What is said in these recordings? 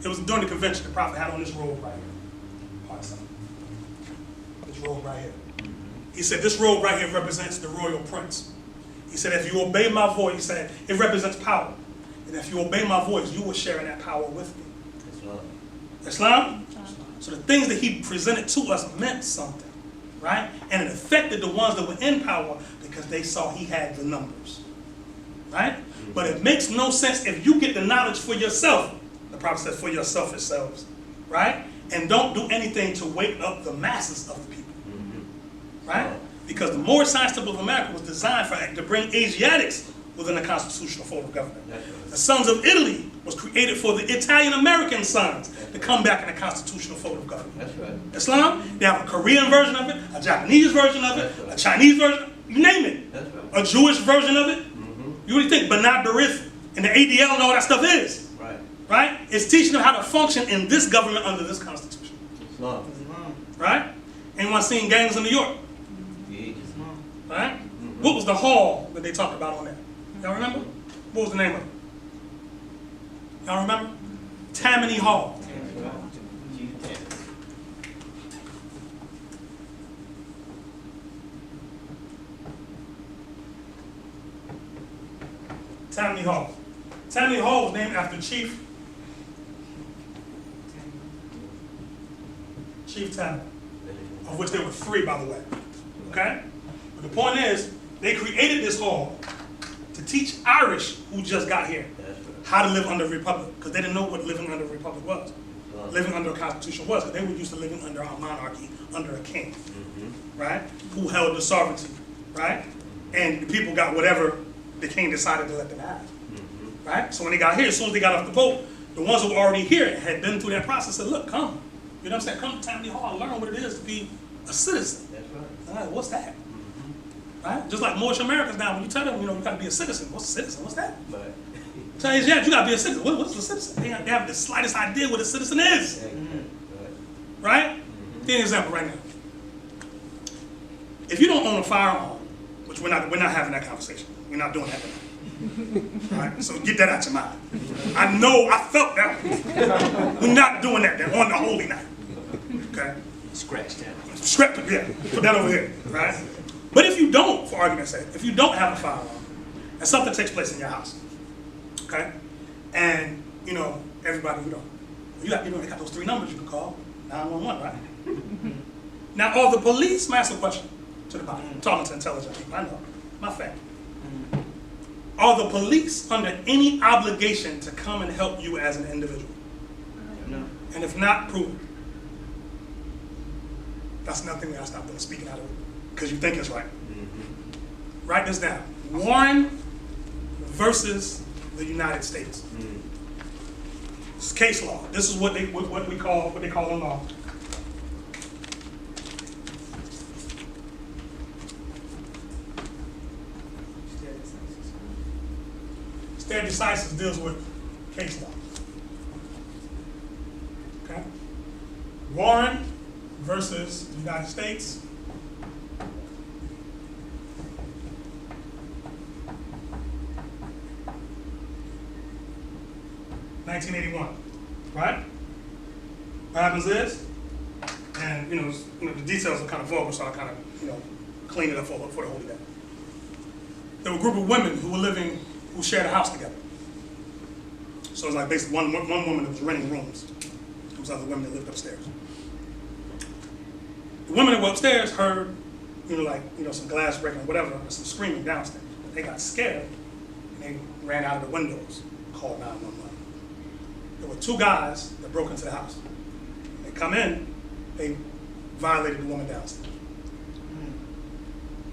it was during the convention, the prophet had on this robe right here. This robe right here. He said, this robe right here represents the royal prince. He said, if you obey my voice, he said, it represents power. And if you obey my voice, you will share in that power with me. Islam? So the things that he presented to us meant something, right? And it affected the ones that were in power because they saw he had the numbers, right? But it makes no sense if you get the knowledge for yourself. The prophet says, for your selfish selves, right? And don't do anything to wake up the masses of the people, right? Because the Moorish Science Temple of America was designed to bring Asiatics within the constitutional form of government. The Sons of Italy was created for the Italian-American sons to come back in the constitutional form of government. That's right. Islam, they have a Korean version of it, a Japanese version of it, a Chinese version, you name it. That's right. A Jewish version of it. You really think B'nai B'rith and the ADL and all that stuff is? Right. Right? It's teaching them how to function in this government under this constitution. Islam. Right? Anyone seen Gangs in New York? Yeah. Right? What was the hall that they talked about on that? Y'all remember? What was the name of it? Y'all remember? Tammany Hall. Tammany Hall. Tammany Hall was named after Chief Tammany, of which there were 3, by the way. Okay? But the point is, they created this hall to teach Irish who just got here how to live under a republic, because they didn't know what living under a republic was. Living under a constitution was, because they were used to living under a monarchy, under a king, right? Who held the sovereignty, right? And the people got whatever the king decided to let them have, right? So when they got here, as soon as they got off the boat, the ones who were already here had been through that process, said, look, come. You know what I'm saying? Come to Tammany Hall and learn what it is to be a citizen. That's right. And I'm like, what's that? Right? Just like Moorish Americans now, when you tell them, you know, you got to be a citizen. What's a citizen? What's that? Right. Tell you, yeah, you got to be a citizen. What's a citizen? They have the slightest idea what a citizen is. Right? Give you an example right now. If you don't own a firearm, which we're not having that conversation. We're not doing that tonight. Right? So get that out your mind. I know, I felt that one. We're not doing that then on the holy night. Okay? Scratch that. Scrap it, yeah. Put that over here, right? But if you don't, for argument's sake, if you don't have a firearm, and something takes place in your house, okay? And, you know, everybody, they got those 3 numbers you can call, 911, right? Now, are the police, ask a question to the body, I'm talking to intelligent people, I know, my family. Are the police under any obligation to come and help you as an individual? No. And if not, prove it. That's nothing that I stop them speaking out of it, because you think it's right. Write this down. Warren versus the United States. This is case law. This is what they call in law. Stare decisis deals with case law. Okay? Warren versus the United States. (1981), right? What happens is, and you know the details are kind of vulgar, so I kind of clean it up for the holy day. There were a group of women who shared a house together. So it was like basically one woman that was renting rooms. There was other women that lived upstairs. The women that were upstairs heard, some glass breaking or whatever, or some screaming downstairs. They got scared and they ran out of the windows, called 911. There were 2 guys that broke into the house. They come in, they violated the woman downstairs.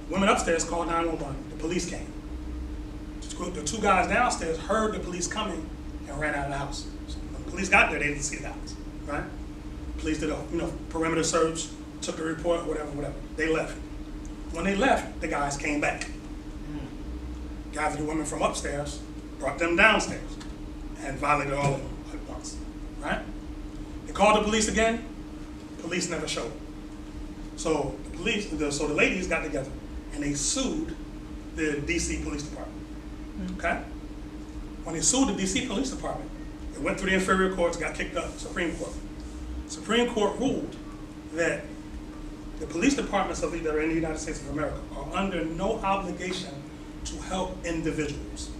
The women upstairs called 911. The police came. The 2 guys downstairs heard the police coming and ran out of the house. So when the police got there, they didn't see the house, right? Police did a perimeter search, took a report, whatever. They left. When they left, the guys came back. Gathered the women from upstairs, brought them downstairs, and violated all of them at once, right? They called the police again. Police never showed. So the ladies got together and they sued the DC Police Department. Okay? When they sued the DC Police Department, It went through the inferior courts, got kicked up, Supreme Court. Supreme Court ruled that the police departments that are in the United States of America are under no obligation to help individuals.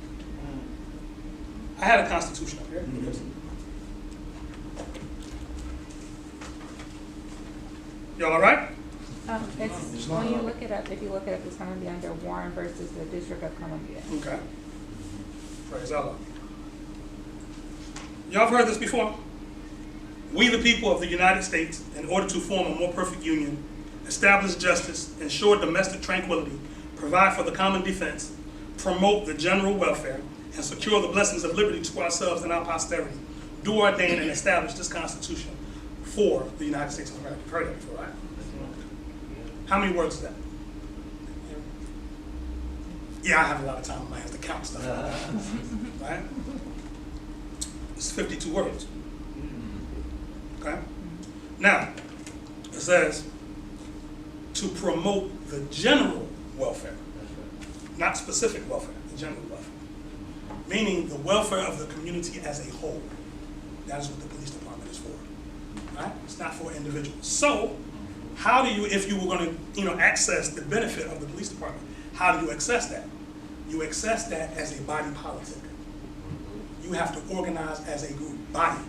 I had a constitution up here. Y'all all right? It's, when you look it up, if you look it up, it's going to be under Warren versus the District of Columbia. Okay. Praise Allah. Y'all have heard this before? We, the people of the United States, in order to form a more perfect union, establish justice, ensure domestic tranquility, provide for the common defense, promote the general welfare, and secure the blessings of liberty to ourselves and our posterity, do ordain and establish this Constitution for the United States of America. You've heard that before, right? How many words is that? Yeah, I have a lot of time on my hands to count stuff. Right? It's 52 words. Okay? Now, it says to promote the general welfare, not specific welfare, the general welfare. Meaning the welfare of the community as a whole. That is what the police department is for. Right? It's not for individuals. So, how do you, if you were going to, access the benefit of the police department, how do you access that? You access that as a body politic. You have to organize as a group body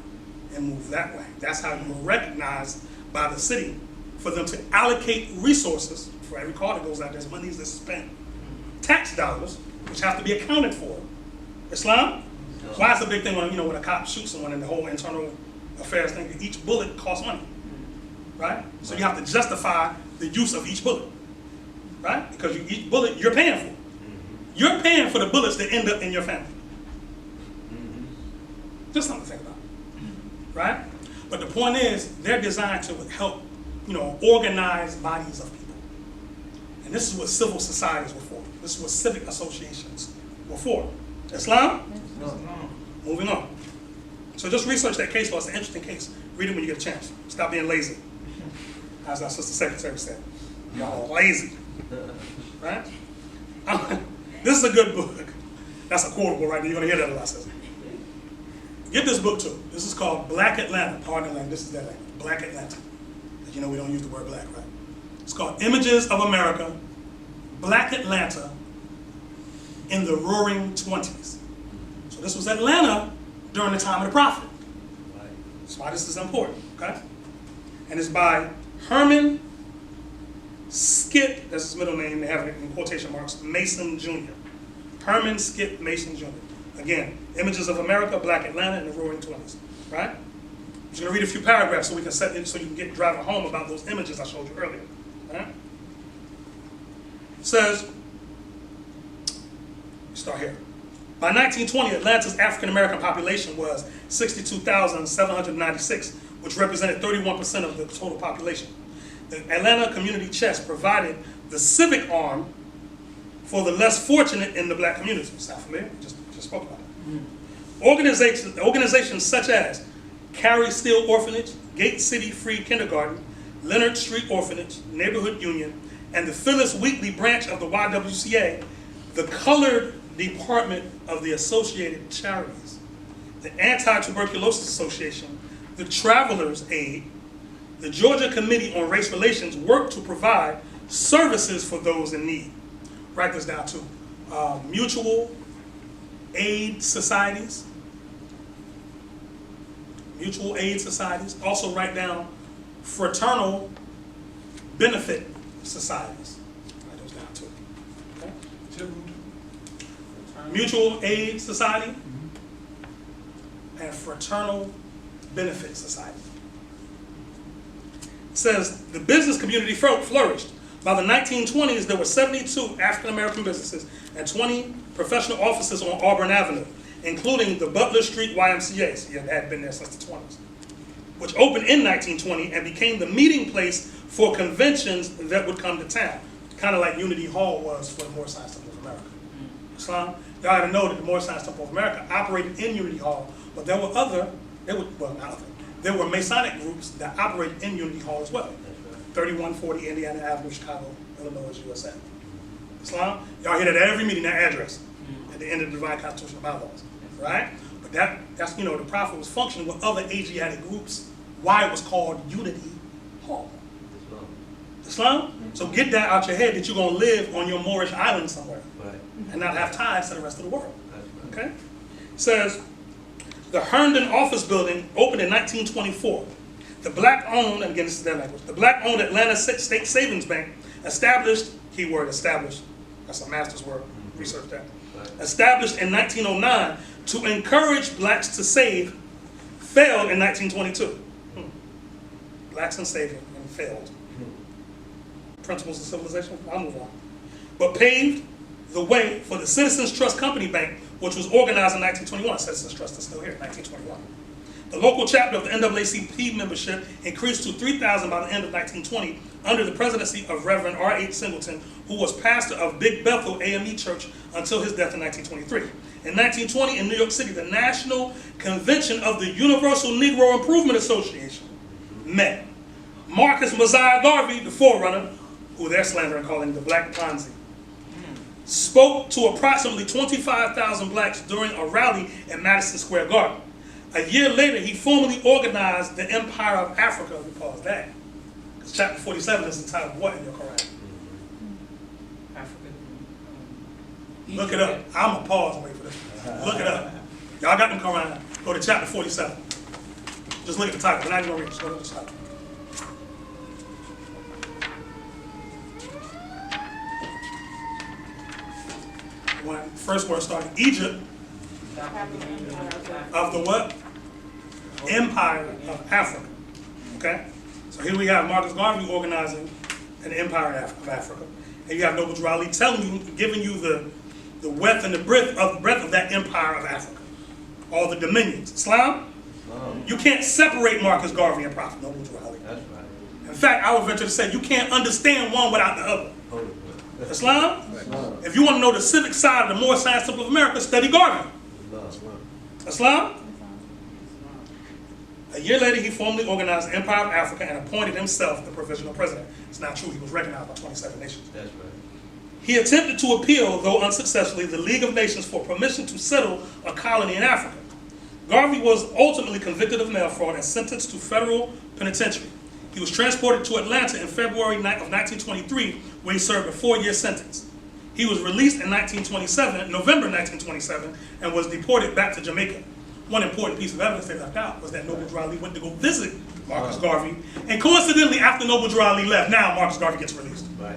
and move that way. That's how you are recognized by the city for them to allocate resources. For every car that goes out, there's monies that's spent. Tax dollars, which have to be accounted for. Islam? Why it's a big thing when a cop shoots someone in the whole internal affairs thing, that each bullet costs money. Right? So you have to justify the use of each bullet. Right? Because each bullet you're paying for. You're paying for the bullets that end up in your family. Just something to think about. Right? But the point is, they're designed to help, organize bodies of people. And this is what civil societies were for. This is what civic associations were for. Islam? Moving on. So just research that case law. It's an interesting case. Read it when you get a chance. Stop being lazy. As our sister secretary said. Y'all lazy. Right? This is a good book. That's a quotable right there. You're going to hear that a lot. Says. Get this book too. This is called Black Atlanta. Pardon the language. This is that language. Black Atlanta. We don't use the word black, right? It's called Images of America, Black Atlanta in the Roaring 20s. So this was Atlanta during the time of the Prophet. That's why this is important, okay? And it's by Herman Skip, that's his middle name, they have it in quotation marks, Mason Jr. Herman Skip Mason Jr. Again, Images of America, Black Atlanta in the Roaring 20s, right? I'm just going to read a few paragraphs so we can set it so you can get driving home about those images I showed you earlier. Right? It says, start here. By 1920, Atlanta's African American population was 62,796, which represented 31% of the total population. The Atlanta Community Chest provided the civic arm for the less fortunate in the black community. Sound familiar? Just spoke about it. Organizations such as Carey Steele Orphanage, Gate City Free Kindergarten, Leonard Street Orphanage, Neighborhood Union, and the Phyllis Wheatley branch of the YWCA, the Colored Department of the Associated Charities, the Anti-Tuberculosis Association, the Travelers Aid, the Georgia Committee on Race Relations work to provide services for those in need. Write this down too. Mutual aid societies. Mutual aid societies. Also write down fraternal benefit societies. Write those down too. Okay? Mutual aid society and fraternal benefit society. It says the business community flourished. By the 1920s, there were 72 African American businesses and 20 professional offices on Auburn Avenue, including the Butler Street YMCA, so it had been there since the 20s, which opened in 1920 and became the meeting place for conventions that would come to town, kind of like Unity Hall was for the Moorish Science Temple of America. Islam, y'all had to know that the Moorish Science Temple of America operated in Unity Hall, but there were there were Masonic groups that operated in Unity Hall as well. 3140 Indiana Avenue, Chicago, Illinois, USA. Islam, y'all hear that at every meeting, that address. at the end of the divine constitutional bylaws, right? But that's the prophet was functioning with other Asiatic groups. Why it was called Unity Hall. Islam? So get that out your head that you're going to live on your Moorish island somewhere and not have ties to the rest of the world. Okay? It says, the Herndon office building opened in 1924. The black-owned, and again this is their language, the black-owned Atlanta State Savings Bank established, keyword established, that's a master's word, research that, established in 1909 to encourage blacks to save, failed in 1922. Blacks and saving, and failed. Principles of civilization, I'll move on. But paved the way for the Citizens Trust Company Bank, which was organized in 1921. Citizens Trust is still here in 1921. The local chapter of the NAACP membership increased to 3,000 by the end of 1920 under the presidency of Reverend R.H. Singleton, who was pastor of Big Bethel AME Church until his death in 1923. In 1920, in New York City, the National Convention of the Universal Negro Improvement Association met. Marcus Mosiah Garvey, the forerunner, who they're slandering, calling the Black Ponzi, spoke to approximately 25,000 blacks during a rally at Madison Square Garden. A year later, he formally organized the Empire of Africa. We call it that. Because chapter 47 is entitled what in your Quran? Africa. Look it up. I'm going to pause and wait for this. Look it up. Y'all got them Quran. Go to chapter 47. Just look at the title. We're not even going to read. Just go to the title. When the first word started, Egypt, of the what? Empire of Africa. Okay? So here we have Marcus Garvey organizing an empire of Africa. And you have Noble Drew Ali telling you, giving you the width and the breadth of that empire of Africa. All the dominions. Islam? You can't separate Marcus Garvey and Prophet Noble Drew Ali. That's right. In fact, I would venture to say you can't understand one without the other. Islam? If you want to know the civic side of the Moorish Science Temple of America, study Garvey. Islam? A year later, he formally organized the Empire of Africa and appointed himself the provisional president. It's not true. He was recognized by 27 nations. That's right. He attempted to appeal, though unsuccessfully, the League of Nations for permission to settle a colony in Africa. Garvey was ultimately convicted of mail fraud and sentenced to federal penitentiary. He was transported to Atlanta in February of 1923, where he served a 4-year sentence. He was released in November 1927, and was deported back to Jamaica. One important piece of evidence they left out was that Noble Drew Ali went to go visit Marcus Garvey, and coincidentally, after Noble Drew Ali left, now Marcus Garvey gets released. Right.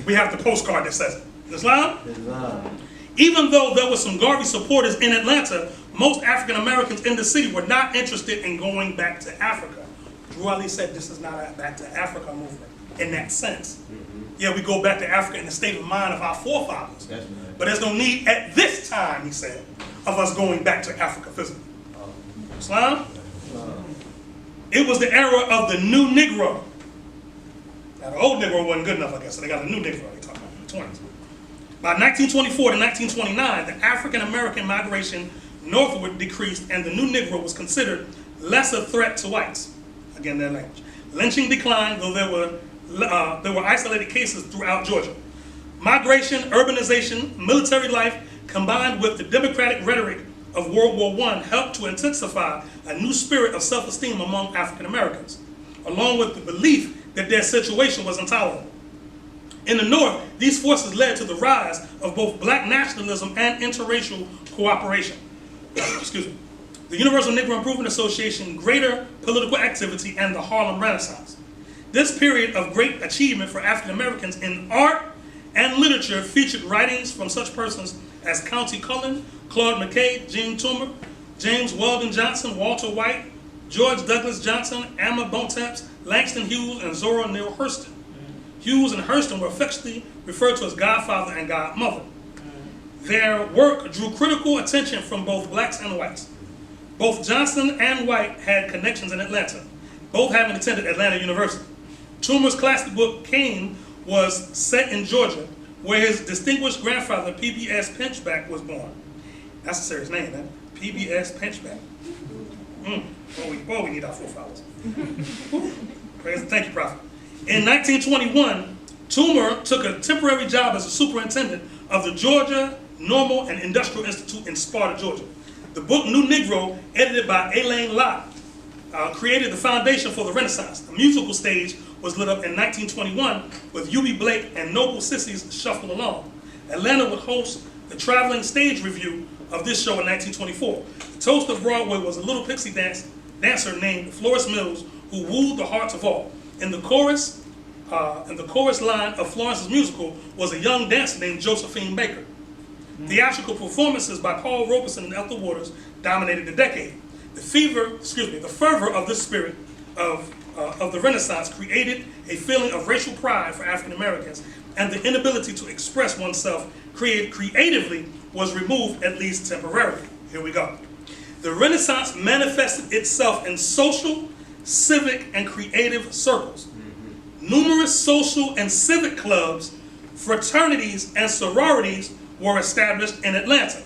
We have the postcard that says it. Islam? Even though there were some Garvey supporters in Atlanta, most African Americans in the city were not interested in going back to Africa. Drew Ali said this is not a back to Africa movement in that sense. Yeah, we go back to Africa in the state of mind of our forefathers. That's right. But there's no need at this time, he said, of us going back to Africa physically. Islam? It was the era of the new Negro. Now, the old Negro wasn't good enough, I guess, so they got a new Negro they talking about in the 20s. By 1924 to 1929, the African-American migration northward decreased, and the new Negro was considered less a threat to whites. Again, their language. Lynching declined, though there were isolated cases throughout Georgia. Migration, urbanization, military life, combined with the democratic rhetoric of World War I, helped to intensify a new spirit of self-esteem among African Americans, along with the belief that their situation was intolerable. In the North, these forces led to the rise of both black nationalism and interracial cooperation. Excuse me. The Universal Negro Improvement Association, greater political activity, and the Harlem Renaissance. This period of great achievement for African Americans in art and literature featured writings from such persons as Countee Cullen, Claude McKay, Gene Toomer, James Weldon Johnson, Walter White, George Douglas Johnson, Amma Bontemps, Langston Hughes, and Zora Neale Hurston. Hughes and Hurston were affectionately referred to as Godfather and Godmother. Their work drew critical attention from both blacks and whites. Both Johnson and White had connections in Atlanta, both having attended Atlanta University. Toomer's classic book, Cain, was set in Georgia, where his distinguished grandfather, P.B.S. Pinchback, was born. That's a serious name, man. P.B.S. Pinchback. Boy, we need our forefathers. Thank you, Prophet. In 1921, Toomer took a temporary job as a superintendent of the Georgia Normal and Industrial Institute in Sparta, Georgia. The book New Negro, edited by Elaine Lott, created the foundation for the Renaissance. The musical stage was lit up in 1921 with Eubie Blake and Noble Sissies Shuffle Along. Atlanta would host the traveling stage review of this show in 1924. The toast of Broadway was a little pixie dancer named Florence Mills, who wooed the hearts of all. In the chorus line of Florence's musical was a young dancer named Josephine Baker. Theatrical performances by Paul Robeson and Ethel Waters dominated the decade. The fervor of this spirit of the Renaissance created a feeling of racial pride for African Americans, and the inability to express oneself creatively was removed, at least temporarily. Here we go. The Renaissance manifested itself in social, civic, and creative circles. Numerous social and civic clubs, fraternities, and sororities were established in Atlanta.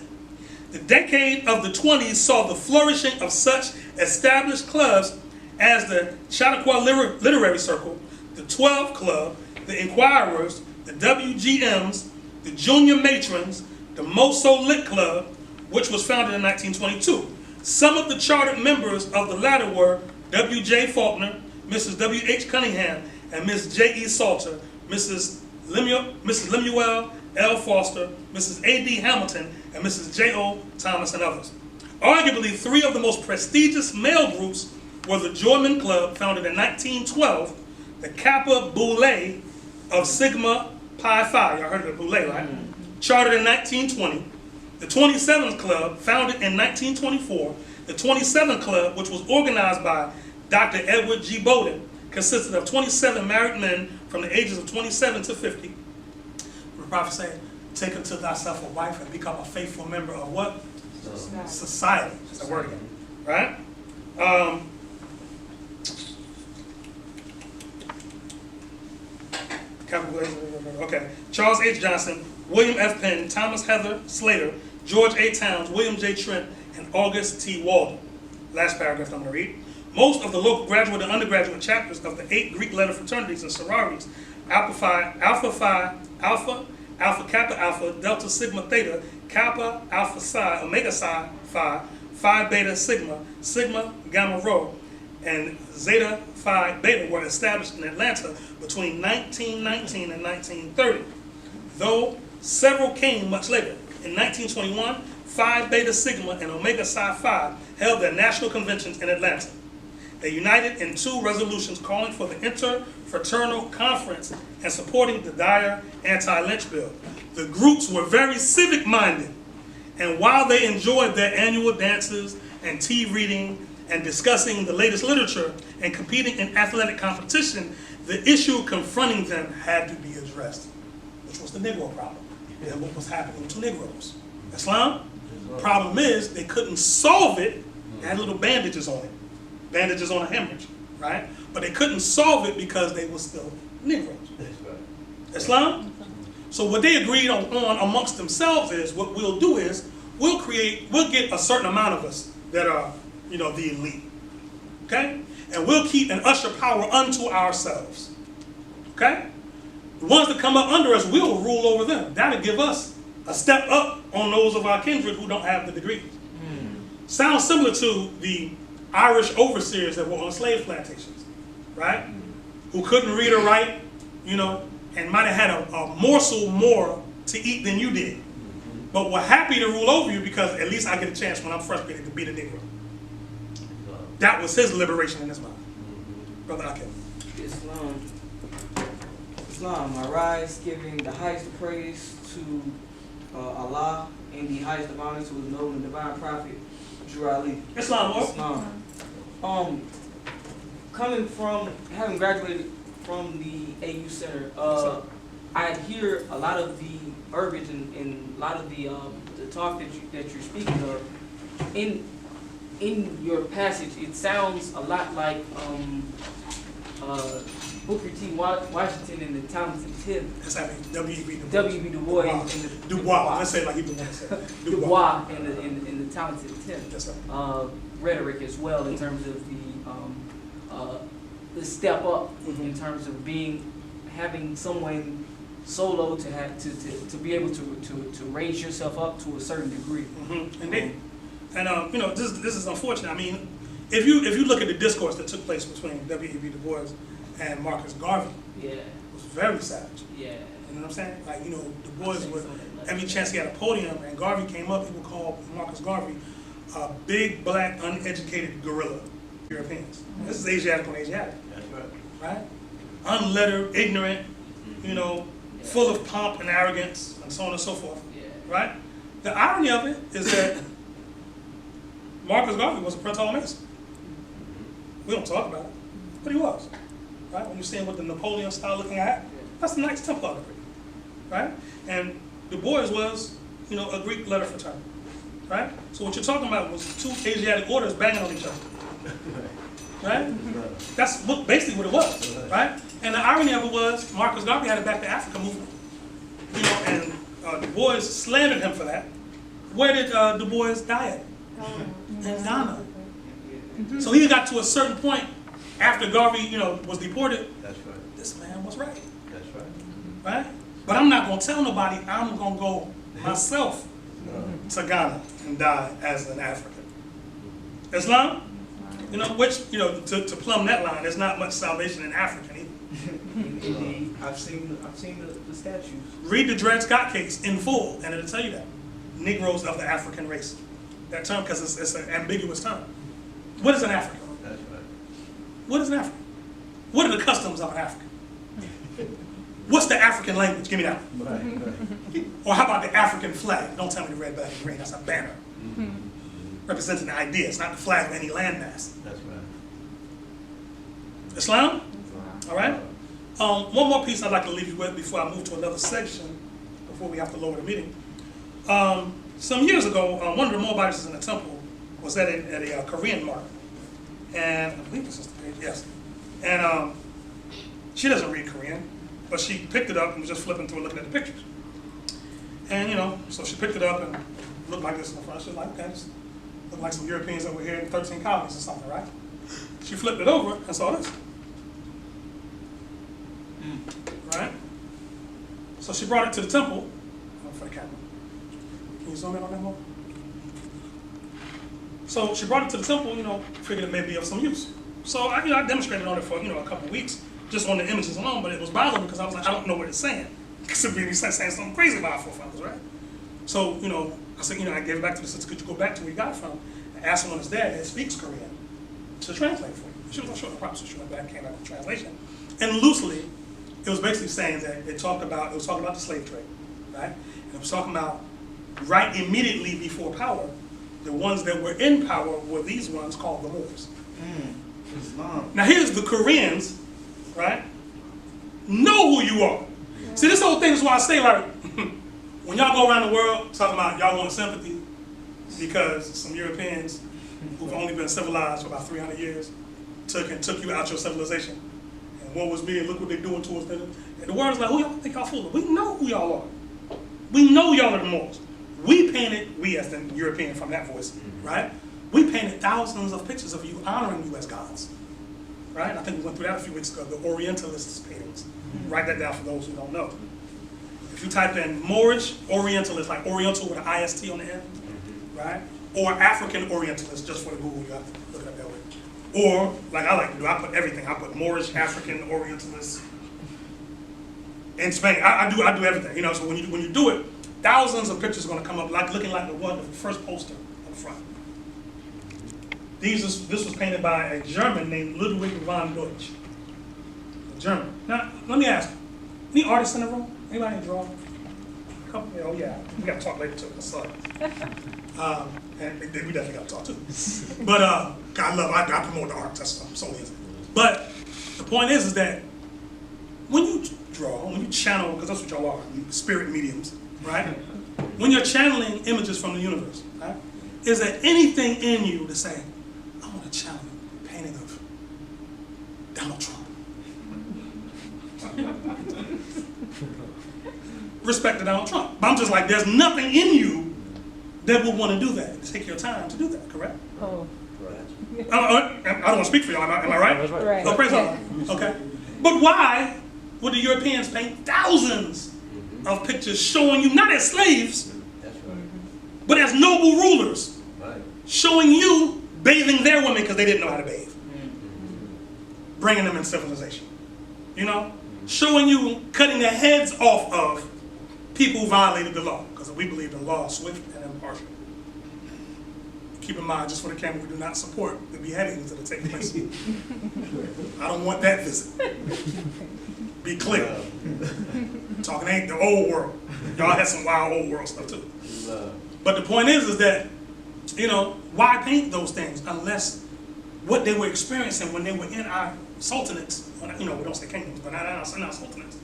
The decade of the 20s saw the flourishing of such established clubs as the Chautauqua Literary Circle, the 12 Club, the Inquirers, the WGMs, the Junior Matrons, the Moso Lit Club, which was founded in 1922. Some of the chartered members of the latter were W.J. Faulkner, Mrs. W.H. Cunningham, and Miss J.E. Salter, Mrs. Lemuel L. Foster, Mrs. A.D. Hamilton, and Mrs. J.O. Thomas, and others. Arguably, three of the most prestigious male groups were the Joyman Club, founded in 1912, the Kappa Boule of Sigma Pi Phi, y'all heard of the Boule, right? Chartered in 1920, the 27th Club, founded in 1924, the 27th Club, which was organized by Dr. Edward G. Bowden, consisted of 27 married men from the ages of 27 to 50. The prophet said, take unto thyself a wife and become a faithful member of what? Society. That's the word again, right? Okay. Charles H. Johnson, William F. Penn, Thomas Heather Slater, George A. Towns, William J. Trent, and August T. Walden. Last paragraph I'm going to read. Most of the local graduate and undergraduate chapters of the 8 Greek letter fraternities and sororities, Alpha Phi, Alpha Phi, Alpha, Alpha Kappa Alpha, Delta Sigma Theta, Kappa Alpha Psi, Omega Psi Phi, Phi Beta Sigma, Sigma Gamma Rho, and Zeta Phi Beta were established in Atlanta between 1919 and 1930, though several came much later. In 1921, Phi Beta Sigma and Omega Psi Phi held their national conventions in Atlanta. They united in 2 resolutions calling for the Interfraternal Conference and supporting the Dyer anti-lynch bill. The groups were very civic-minded, and while they enjoyed their annual dances and tea reading and discussing the latest literature and competing in athletic competition, the issue confronting them had to be addressed, which was the Negro problem, and what was happening to Negroes. Islam? Problem is, they couldn't solve it. They had little bandages on it. Bandages on a hemorrhage, right? But they couldn't solve it because they were still Negroes. Islam? So what they agreed on amongst themselves is, what we'll do is, we'll get a certain amount of us that are, the elite, okay? And we'll keep and usher power unto ourselves, okay? The ones that come up under us, we'll rule over them. That'll give us a step up on those of our kindred who don't have the degrees. Sounds similar to the Irish overseers that were on slave plantations, right? Who couldn't read or write, and might have had a morsel more to eat than you did. But were happy to rule over you because at least I get a chance when I'm frustrated to beat a Negro. That was his liberation in his mind. Brother Akim. Islam, I rise giving the highest praise to Allah and the highest of honors to his noble and divine prophet, Drew Ali. Islam. Coming from, having graduated from the AU Center, I hear a lot of the verbiage and a lot of the talk that you're speaking of. In your passage, it sounds a lot like Booker T. Washington and the Talented 10. That's how W.E.B. Du Bois. Du Bois. Let's say it like he would want to say. Du Bois and the Talented 10. That's right. Rhetoric as well in terms of the step up in terms of having someone solo to have to be able to raise yourself up to a certain degree. Indeed. And you know, this is unfortunate. I mean, if you look at the discourse that took place between W.E.B. Du Bois and Marcus Garvey, Yeah, it was very savage. yeah. You know what I'm saying? Like, you know, Du Bois would, every chance he had a podium and Garvey came up, he would call Marcus Garvey a big, black, uneducated gorilla. Europeans. This is Asiatic on Asiatic, That's right. right? Unlettered, ignorant, you know, full of pomp and arrogance, and so on and so forth, Yeah. right? The irony of it is that Marcus Garvey was a Prince-Hall Mason. We don't talk about it, but he was, right? When you're seeing with the Napoleon style looking at, that's the Knights Templar degree, right? And Du Bois was, you know, a Greek letter fraternity, right? So what you're talking about was two Asiatic orders banging on each other, right? That's basically what it was, right? And the irony of it was Marcus Garvey had a Back to Africa movement, you know, and Du Bois slandered him for that. Where did Du Bois die at? In Ghana. So he got to a certain point after Garvey, you know, was deported. That's right. This man was right, That's right. right? But I'm not gonna tell nobody. I'm gonna go myself to Ghana and die as an African. Islam, you know, which, you know, to plumb that line, there's not much salvation in African either. Indeed. I've seen the statues. Read the Dred Scott case in full, and it'll tell you that. Negroes of the African race. That term, because it's an ambiguous term. What is an African? That's right. What is an African? What are the customs of an African? What's the African language? Give me that. Right, right. Or how about the African flag? Don't tell me the red, black, and green. That's a banner. Representing the idea. It's not the flag of any landmass. That's right. Islam? All right? One more piece I'd like to leave you with before I move to another section, before we have to lower the meeting. Some years ago, one of the Moabites in the temple was at a Korean market. And I believe this is the page, yes. And she doesn't read Korean, but she picked it up and was just flipping through and looking at the pictures. And, you know, so she picked it up and looked like this in the front. She was like, okay, this look like some Europeans that were here in 13 colonies or something, right? She flipped it over and saw this. Right? So she brought it to the temple. For the camera. Can you zoom in on that more? So she brought it to the temple, you know, figured it may be of some use. So I demonstrated on it for, you know, a couple of weeks, just on the images alone, but it was bothering me because I was like, I don't know what it's saying. It could be saying something crazy about our forefathers, right? So, you know, I said, you know, I gave it back to the sister, could you go back to where you got it from? I asked someone his dad that speaks Korean to translate for you. She was like, sure, no problem. So she went back, came back with the translation. And loosely, it was basically saying that it was talking about the slave trade, right? And it was talking about right immediately before power, the ones that were in power were these ones called the Moors. Islam. Now here's the Koreans, right? Know who you are. See, this whole thing is why I say, like, when y'all go around the world talking about y'all want sympathy because some Europeans who've only been civilized for about 300 years took you out your civilization. And what was me, and look what they're doing to us. And the world's like, who y'all think y'all fooling? We know who y'all are. We know y'all are the Moors. We as the European from that voice, right? We painted thousands of pictures of you honoring you as gods, right? I think we went through that a few weeks ago, the Orientalists paintings. Write that down for those who don't know. If you type in Moorish Orientalist, like Oriental with an IST on the end, right? Or African Orientalist, just for the Google, you have to look it up that way. Or, like I like to do, I put everything. I put Moorish, African, Orientalist. In Spain, I do everything, you know, so when you do it, thousands of pictures are going to come up, like looking like the first poster on the front. This was painted by a German named Ludwig von Deutsch. A German. Now, let me ask, any artists in the room? Anybody draw? A couple? Oh yeah, we got to talk later too. Sorry. And we definitely got to talk too. But I promote the arts. That's what I'm solely into. But the point is that when you draw, when you channel, because that's what y'all are, spirit mediums, right? When you're channeling images from the universe, right? Is there anything in you to say, I want to channel a painting of Donald Trump? Respect to Donald Trump. But I'm just like, there's nothing in you that would want to do that. Take your time to do that, correct? Oh. I don't want to speak for y'all, am I right? Right. Oh, praise God. Okay. But why would the Europeans paint thousands of pictures showing you not as slaves, That's right. but as noble rulers, Right. showing you bathing their women because they didn't know how to bathe, bringing them in civilization. You know, showing you cutting the heads off of people who violated the law, because we believe the law is swift and impartial. Keep in mind, just for the camera, we do not support the beheadings that are taking place. I don't want that visit. Be clear. Talking ain't the old world. Y'all had some wild old world stuff too. But the point is that, you know, why paint those things unless what they were experiencing when they were in our sultanates, you know, we don't say kingdoms, but in our sultanates,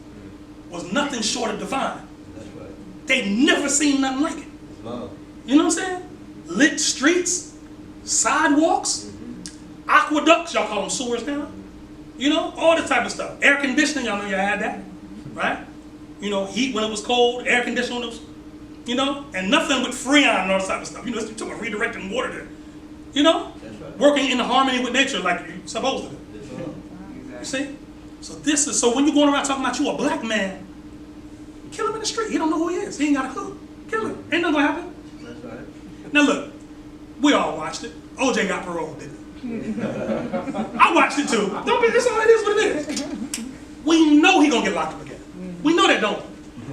was nothing short of divine. That's right. They'd never seen nothing like it. Islam. You know what I'm saying? Lit streets, sidewalks, aqueducts, y'all call them sewers now. You know, all this type of stuff. Air conditioning, y'all know y'all had that, right? You know, heat when it was cold, air conditioning when it was, you know, and nothing but freon and all this type of stuff. You know, you're talking about redirecting water there. You know? That's right. Working in harmony with nature like you're supposed to do. Islam. You see? So when you're going around talking about you a black man, kill him in the street. He don't know who he is. He ain't got a clue. Kill him. Ain't nothing gonna happen. That's right. Now look, we all watched it. OJ got parole, didn't he? I watched it too. Don't be, it's all it is what it is. We know he gonna get locked up again. We know that, don't we?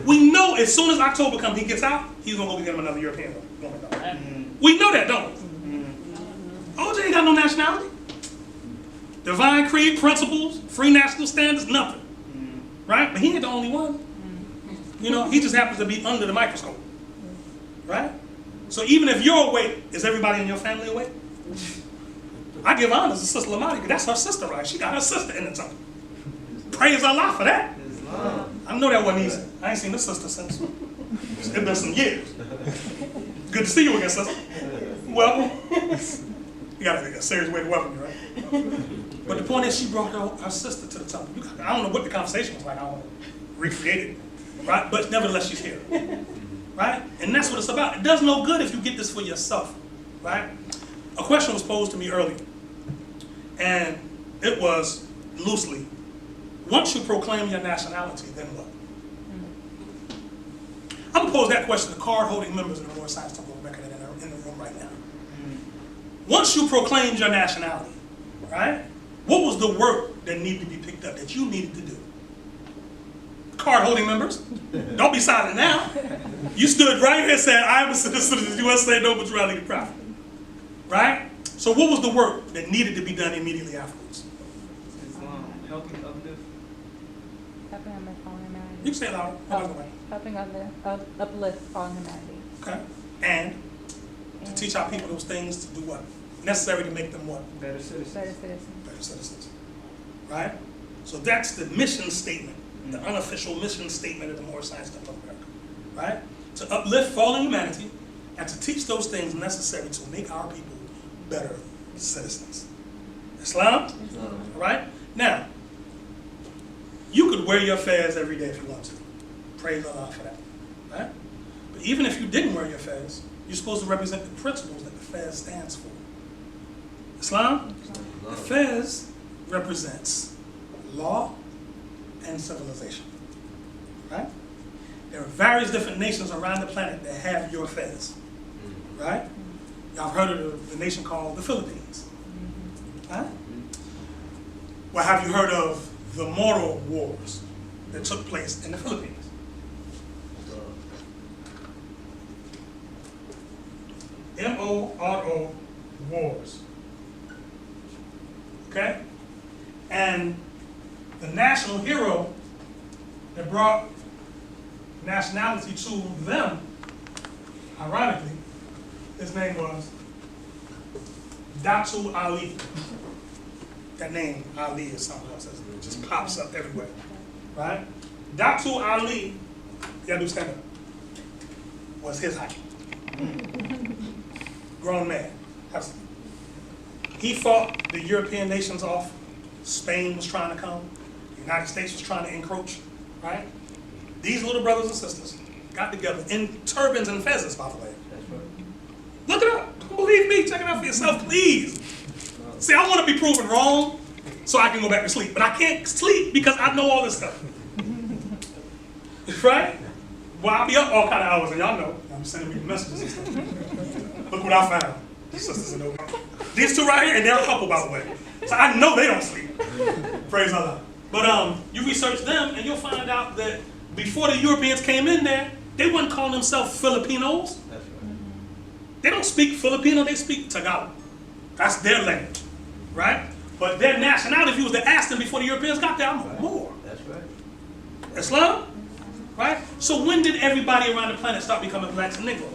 We know as soon as October comes, he gets out, he's gonna go get him another European woman. We know that, don't we? OJ ain't got no nationality. Divine creed, principles, free national standards, nothing. Right? But he ain't the only one. You know, he just happens to be under the microscope. Right? So even if you're awake, is everybody in your family awake? I give honors to Sister Lamati, because that's her sister, right? She got her sister in the temple. Praise Allah for that. I know that wasn't easy. I ain't seen this sister since. It's been some years. Good to see you again, sister. Welcome. You got a serious way to welcome you, right? But the point is, she brought her sister to the temple. I don't know what the conversation was like. I don't want to recreate it, right? But nevertheless, she's here, right? And that's what it's about. It does no good if you get this for yourself, right? A question was posed to me earlier, and it was loosely, once you proclaim your nationality, then what? I'm gonna pose that question to card-holding members of the Lord Science Temple of Mecca that are in the room right now. Once you proclaimed your nationality, right? What was the work that needed to be picked up, that you needed to do? Card-holding members, don't be silent now. You stood right here saying, I am a citizen of the USA, no neutrality to profit. Right? So what was the work that needed to be done immediately afterwards? Islam, helping uplift. Helping uplift all humanity. You can say it louder. Helping uplift all humanity. Okay. And to teach our people those things to do what? Necessary to make them what? Better citizens. Better citizens. Better citizens. Right? So that's the mission statement, the unofficial mission statement of the Moorish Science Temple of America. Right? To uplift fallen humanity and to teach those things necessary to make our people better citizens. Islam? Islam. Right? Now, you could wear your fez every day if you want to. Praise Allah for that. Right? But even if you didn't wear your fez, you're supposed to represent the principles that the fez stands for. Islam? The fez represents law and civilization. Right? There are various different nations around the planet that have your fez. Right? Y'all have heard of the nation called the Philippines. Right? Well, have you heard of the Moro Wars that took place in the Philippines? M-O-R-O Wars. Okay? And the national hero that brought nationality to them, ironically, his name was Datu Ali. That name, Ali, is something else. It just pops up everywhere. Right? Datu Ali, you gotta do stand up, was his height. Grown man. He fought the European nations off. Spain was trying to come. The United States was trying to encroach. Right? These little brothers and sisters got together in turbans and fezzes, by the way. That's right. Look it up. Don't believe me. Check it out for yourself, please. See, I want to be proven wrong so I can go back to sleep. But I can't sleep because I know all this stuff. Right? Well, I'll be up all kind of hours, and y'all know. I'm sending me messages and stuff. Look what I found. Sisters and these two right here, and they're a couple, by the way. So I know they don't sleep. Praise Allah. But you research them, and you'll find out that before the Europeans came in there, they wouldn't call themselves Filipinos. That's right. They don't speak Filipino, they speak Tagalog. That's their language, right? But their nationality, if you was to ask them before the Europeans got there, I'm Right. more. That's right. Islam? Right? So when did everybody around the planet start becoming blacks and Negroes?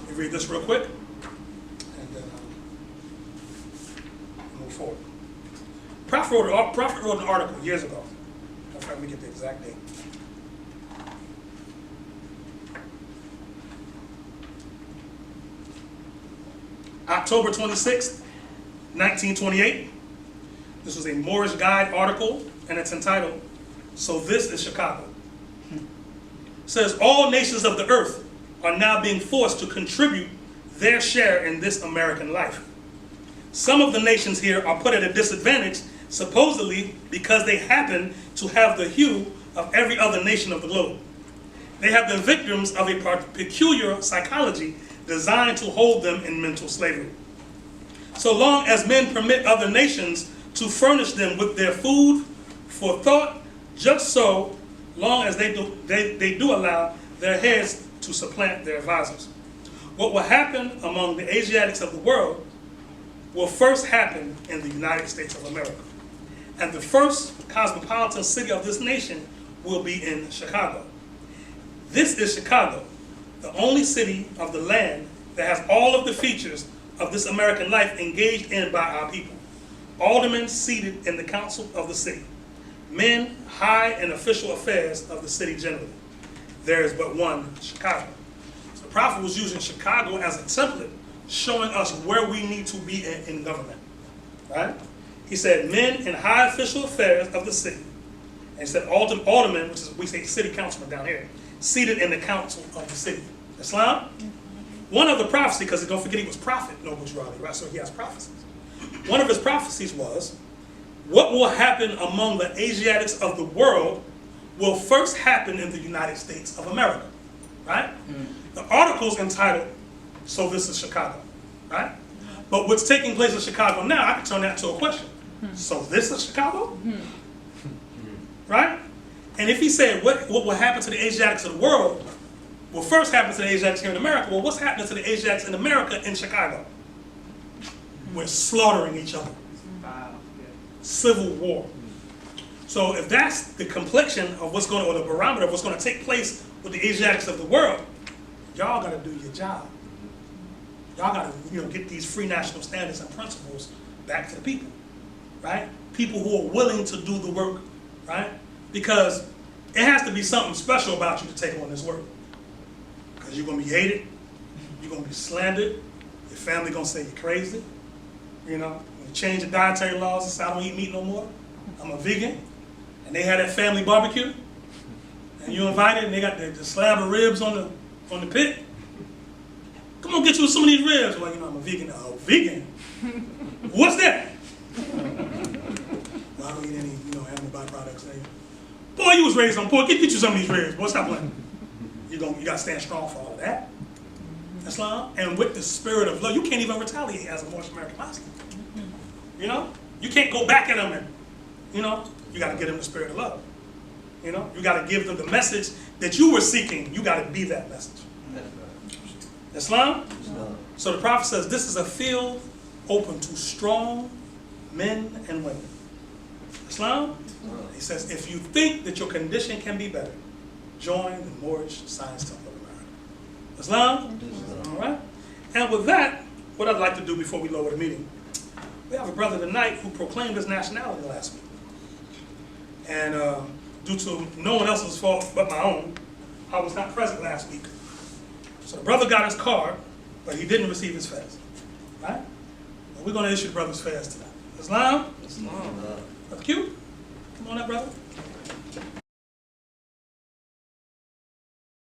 Let me read this real quick, and then move forward. Prophet wrote an article years ago. Let me get the exact date. October 26th, 1928. This was a Moorish Guide article, and it's entitled, "So This is Chicago." It says, all nations of the earth are now being forced to contribute their share in this American life. Some of the nations here are put at a disadvantage, supposedly because they happen to have the hue of every other nation of the globe. They have been victims of a peculiar psychology designed to hold them in mental slavery. So long as men permit other nations to furnish them with their food for thought, just so long as they do allow their heads to supplant their advisors. What will happen among the Asiatics of the world will first happen in the United States of America. And the first cosmopolitan city of this nation will be in Chicago. This is Chicago, the only city of the land that has all of the features of this American life engaged in by our people. Aldermen seated in the council of the city. Men high in official affairs of the city generally. There is but one Chicago. So the prophet was using Chicago as a template, showing us where we need to be in government. Right? He said men in high official affairs of the city. And he said aldermen, which is we say city councilman down here, seated in the council of the city. Islam? One of the prophecies, because don't forget he was prophet, Noble Jurali, right? So he has prophecies. One of his prophecies was, what will happen among the Asiatics of the world will first happen in the United States of America, right? The article's entitled, "So This is Chicago," right? But what's taking place in Chicago now, I can turn that into a question. So this is Chicago? Right? And if he said, what will happen to the Asiatics of the world will first happen to the Asiatics here in America, well, what's happening to the Asiatics in America in Chicago? We're slaughtering each other. Wow. Yeah. Civil war. So if that's the complexion of what's going to, or the barometer of what's going to take place with the Asiatics of the world, y'all got to do your job. Y'all got to, get these free national standards and principles back to the people, right? People who are willing to do the work, right? Because it has to be something special about you to take on this work. Because you're going to be hated, you're going to be slandered, your family going to say you're crazy, when you change the dietary laws and say I don't eat meat no more, I'm a vegan, and they had that family barbecue, and you invited, and they got the slab of ribs on the pit. Come on, get you some of these ribs. Well, I'm a vegan. Oh, vegan? What's that? Well, I don't eat any, animal byproducts. Boy, you was raised on pork. Get you some of these ribs. Boy, stop playing. You got to stand strong for all of that. Islam, and with the spirit of love, you can't even retaliate as a Moorish American Muslim. You can't go back at them and, you got to give them the spirit of love. You got to give them the message that you were seeking. You got to be that message. Islam? So the prophet says this is a field open to strong men and women. Islam? He says if you think that your condition can be better, join the Moorish Science Temple of America. Islam? All right? And with that, what I'd like to do before we lower the meeting, we have a brother tonight who proclaimed his nationality last week. And due to no one else's fault but my own, I was not present last week. So the brother got his card, but he didn't receive his fez. Right? Well, we're going to issue the brother's fez tonight. Islam? Islam. Brother Q? Come on up, brother.